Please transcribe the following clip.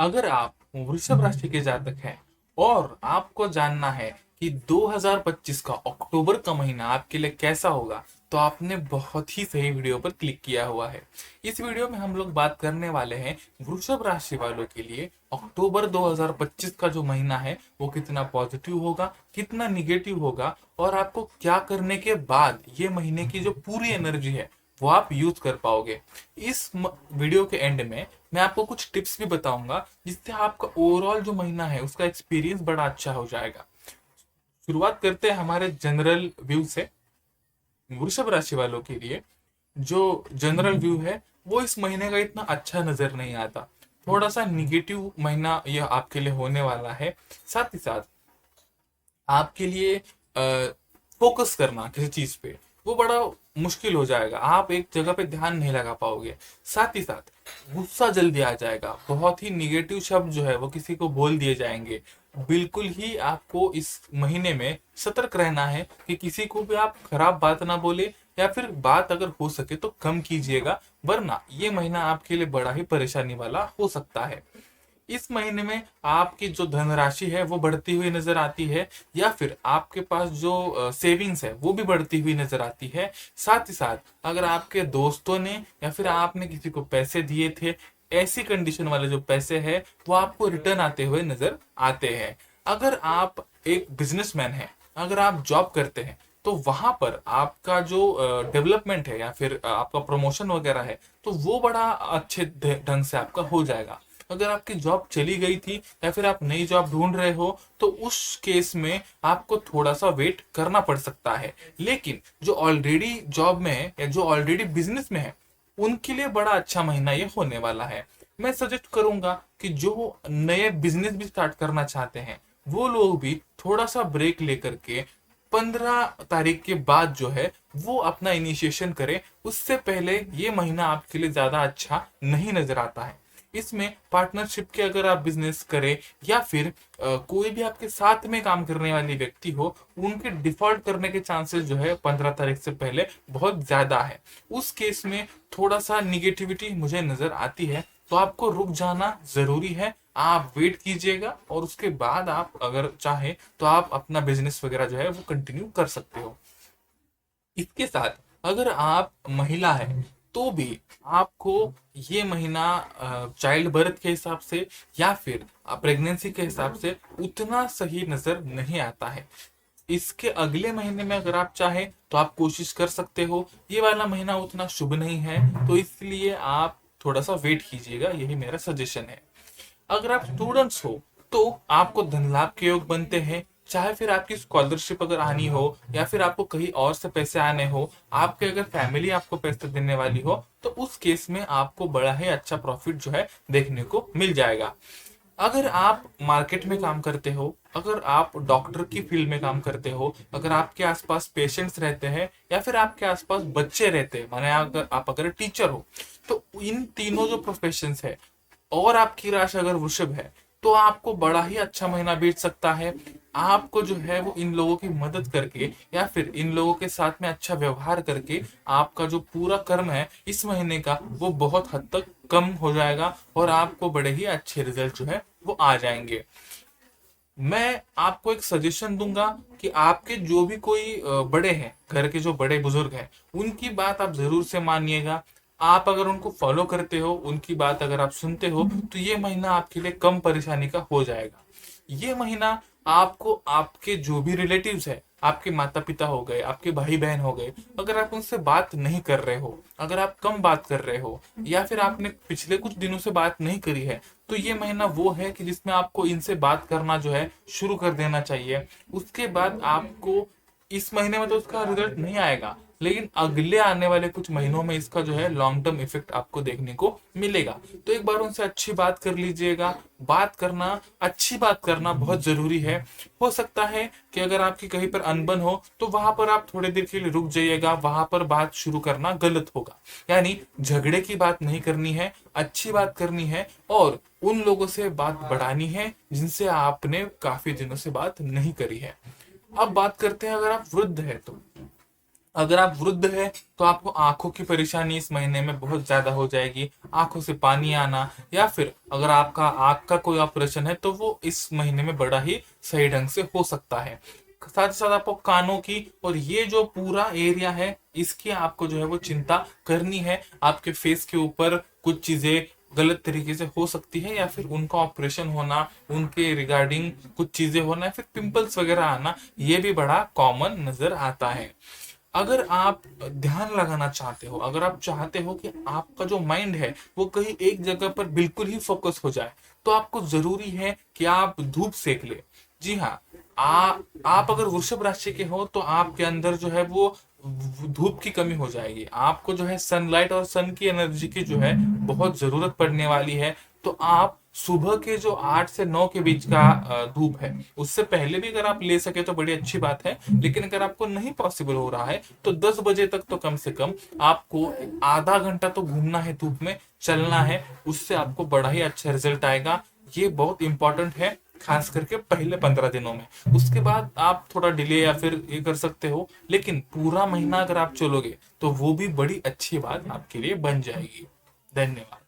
अगर आप वृषभ राशि के जातक हैं और आपको जानना है कि 2025 का अक्टूबर का महीना आपके लिए कैसा होगा, तो आपने बहुत ही सही वीडियो पर क्लिक किया हुआ है। इस वीडियो में हम लोग बात करने वाले हैं वृषभ राशि वालों के लिए अक्टूबर 2025 का जो महीना है वो कितना पॉजिटिव होगा, कितना निगेटिव होगा, और आपको क्या करने के बाद ये महीने की जो पूरी एनर्जी है वो आप यूज कर पाओगे। इस वीडियो के एंड में मैं आपको कुछ टिप्स भी बताऊंगा जिससे आपका ओवरऑल जो महीना है उसका एक्सपीरियंस बड़ा अच्छा हो जाएगा। शुरुआत करते हैं हमारे जनरल व्यू से। वृषभ राशि वालों के लिए जो जनरल व्यू है वो इस महीने का इतना अच्छा नजर नहीं आता। थोड़ा सा निगेटिव महीना यह आपके लिए होने वाला है। साथ ही साथ आपके लिए फोकस करना किसी चीज पे वो बड़ा मुश्किल हो जाएगा, आप एक जगह पे ध्यान नहीं लगा पाओगे। साथ ही साथ गुस्सा जल्दी आ जाएगा, बहुत ही निगेटिव शब्द जो है वो किसी को बोल दिए जाएंगे। बिल्कुल ही आपको इस महीने में सतर्क रहना है कि किसी को भी आप खराब बात ना बोले, या फिर बात अगर हो सके तो कम कीजिएगा, वरना ये महीना आपके लिए बड़ा ही परेशानी वाला हो सकता है। इस महीने में आपकी जो धनराशि है वो बढ़ती हुई नजर आती है, या फिर आपके पास जो सेविंग्स है वो भी बढ़ती हुई नजर आती है। साथ ही साथ अगर आपके दोस्तों ने या फिर आपने किसी को पैसे दिए थे, ऐसी कंडीशन वाले जो पैसे है वो आपको रिटर्न आते हुए नजर आते हैं। अगर आप एक बिजनेसमैन है, अगर आप जॉब करते हैं, तो वहां पर आपका जो डेवलपमेंट है या फिर आपका प्रमोशन वगैरह है तो वो बड़ा अच्छे ढंग से आपका हो जाएगा। अगर आपकी जॉब चली गई थी या फिर आप नई जॉब ढूंढ रहे हो तो उस केस में आपको थोड़ा सा वेट करना पड़ सकता है। लेकिन जो ऑलरेडी जॉब में है या जो ऑलरेडी बिजनेस में है उनके लिए बड़ा अच्छा महीना ये होने वाला है। मैं सजेस्ट करूंगा कि जो नए बिजनेस भी स्टार्ट करना चाहते हैं वो लोग भी थोड़ा सा ब्रेक लेकर के 15 तारीख के बाद जो है वो अपना इनिशिएशन करें। उससे पहले ये महीना आपके लिए ज्यादा अच्छा नहीं नजर आता है। इसमें पार्टनरशिप के अगर आप बिजनेस करें या फिर कोई भी आपके साथ में काम करने वाली व्यक्ति हो, उनके डिफॉल्ट करने के चांसेस जो है 15 तारीख से पहले बहुत ज्यादा है। उस केस में थोड़ा सा निगेटिविटी मुझे नजर आती है, तो आपको रुक जाना जरूरी है। आप वेट कीजिएगा और उसके बाद आप अगर चाहे तो आप अपना बिजनेस वगैरह जो है वो कंटिन्यू कर सकते हो। इसके साथ अगर आप महिला है तो भी आपको ये महीना चाइल्ड बर्थ के हिसाब से या फिर प्रेगनेंसी के हिसाब से उतना सही नजर नहीं आता है। इसके अगले महीने में अगर आप चाहें तो आप कोशिश कर सकते हो। ये वाला महीना उतना शुभ नहीं है, तो इसलिए आप थोड़ा सा वेट कीजिएगा, यही मेरा सजेशन है। अगर आप स्टूडेंट्स हो तो आपको धन लाभ के योग बनते हैं। चाहे फिर आपकी स्कॉलरशिप अगर आनी हो या फिर आपको कहीं और से पैसे आने हो, आपके अगर फैमिली आपको पैसे देने वाली हो, तो उस केस में आपको बड़ा ही अच्छा प्रॉफिट जो है देखने को मिल जाएगा। अगर आप मार्केट में काम करते हो, अगर आप डॉक्टर की फील्ड में काम करते हो, अगर आपके आसपास पेशेंट्स रहते हैं या फिर आपके आसपास बच्चे रहते हैं, माने अगर टीचर हो, तो इन तीनों जो प्रोफेशन है और आपकी राशि अगर वृषभ है तो आपको बड़ा ही अच्छा महीना बीत सकता है। आपको जो है वो इन लोगों की मदद करके या फिर इन लोगों के साथ में अच्छा व्यवहार करके आपका जो पूरा कर्म है इस महीने का वो बहुत हद तक कम हो जाएगा और आपको बड़े ही अच्छे रिजल्ट जो है वो आ जाएंगे। मैं आपको एक सजेशन दूंगा कि आपके जो भी कोई बड़े हैं, घर के जो बड़े बुजुर्ग हैं, उनकी बात आप जरूर से मानिएगा। आप अगर उनको फॉलो करते हो, उनकी बात अगर आप सुनते हो, तो ये महीना आपके लिए कम परेशानी का हो जाएगा। ये महीना आपको आपके जो भी रिलेटिव्स है, आपके माता पिता हो गए, आपके भाई बहन हो गए, अगर आप उनसे बात नहीं कर रहे हो, अगर आप कम बात कर रहे हो या फिर आपने पिछले कुछ दिनों से बात नहीं करी है, तो ये महीना वो है कि जिसमें आपको इनसे बात करना जो है शुरू कर देना चाहिए। उसके बाद आपको इस महीने में तो उसका रिजल्ट नहीं आएगा, लेकिन अगले आने वाले कुछ महीनों में इसका जो है लॉन्ग टर्म इफेक्ट आपको देखने को मिलेगा। तो एक बार उनसे अच्छी बात कर लीजिएगा। बात करना, अच्छी बात करना बहुत जरूरी है। हो सकता है कि अगर आपकी कहीं पर अनबन हो तो वहां पर आप थोड़ी देर के लिए रुक जाइएगा, वहां पर बात शुरू करना गलत होगा। यानी झगड़े की बात नहीं करनी है, अच्छी बात करनी है और उन लोगों से बात बढ़ानी है जिनसे आपने काफी दिनों से बात नहीं करी है। अब बात करते हैं अगर आप वृद्ध है तो। अगर आप वृद्ध है तो आपको आंखों की परेशानी इस महीने में बहुत ज्यादा हो जाएगी, आंखों से पानी आना, या फिर अगर आपका आंख का कोई ऑपरेशन है तो वो इस महीने में बड़ा ही सही ढंग से हो सकता है। साथ ही साथ आपको कानों की और ये जो पूरा एरिया है इसकी आपको जो है वो चिंता करनी है। आपके फेस के ऊपर कुछ चीजें गलत तरीके से हो सकती है, या फिर उनका ऑपरेशन होना, उनके रिगार्डिंग कुछ चीजें होना, या फिर पिंपल्स वगैरह आना, ये भी बड़ा कॉमन नजर आता है। अगर आप ध्यान लगाना चाहते हो, अगर आप चाहते हो कि आपका जो माइंड है वो कहीं एक जगह पर बिल्कुल ही फोकस हो जाए, तो आपको जरूरी है कि आप धूप सेक ले। जी हाँ, आप अगर वृषभ राशि के हो तो आपके अंदर जो है वो धूप की कमी हो जाएगी। आपको जो है सनलाइट और सन की एनर्जी की जो है बहुत जरूरत पड़ने वाली है। तो आप सुबह के जो 8 से 9 के बीच का धूप है, उससे पहले भी अगर आप ले सके तो बड़ी अच्छी बात है। लेकिन अगर आपको नहीं पॉसिबल हो रहा है तो 10 बजे तक तो कम से कम आपको आधा घंटा तो घूमना है, धूप में चलना है। उससे आपको बड़ा ही अच्छा रिजल्ट आएगा। ये बहुत इंपॉर्टेंट है, खास करके पहले 15 दिनों में। उसके बाद आप थोड़ा डिले या फिर ये कर सकते हो, लेकिन पूरा महीना अगर आप चलोगे तो वो भी बड़ी अच्छी बात आपके लिए बन जाएगी। धन्यवाद।